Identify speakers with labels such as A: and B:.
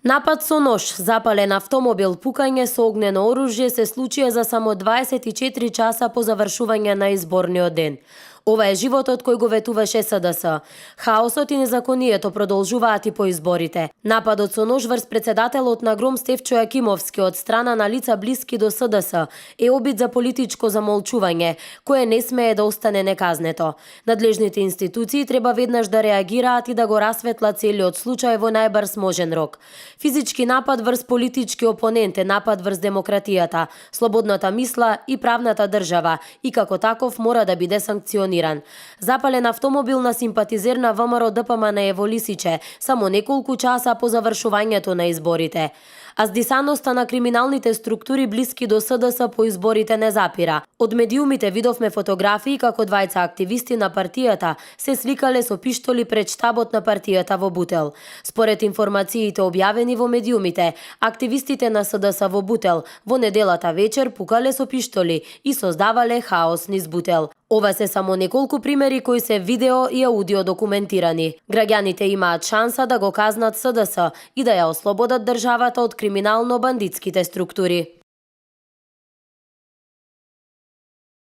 A: Напад со нож, запален автомобил, пукање со огнено оружје се случија за само 24 часа по завршување на изборниот ден. Ова е животот кој го ветуваше СДС. Хаосот и незаконието продолжуваат и по изборите. Нападот со нож врз председателот на ГРОМ Стефчо Јакимовски од страна на лица блиски до СДС е обид за политичко замолчување, кое не смее да остане неказнето. Надлежните институции треба веднаш да реагираат и да го расветлат целиот случај во најбрз можен рок. Физички напад врз политички опонент е напад врз демократијата, слободната мисла и правната држава и како таков мора да биде санкциониран. Запален автомобил на симпатизер на ВМРО ДПМН во Лисиче само неколку часа по завршувањето на изборите. А здисаноста на криминалните структури блиски до СДС по изборите не запира. Од медиумите видовме фотографии како двајца активисти на партијата се сликале со пиштоли пред штабот на партијата во Бутел. Според информациите објавени во медиумите, активистите на СДС во Бутел во неделата вечер пукале со пиштоли и создавале хаос низ Бутел. Ова се само неколку примери кои се видео и аудио документирани. Граѓаните имаат шанса да го казнат СДС и да ја ослободат државата од криминално-бандитските структури.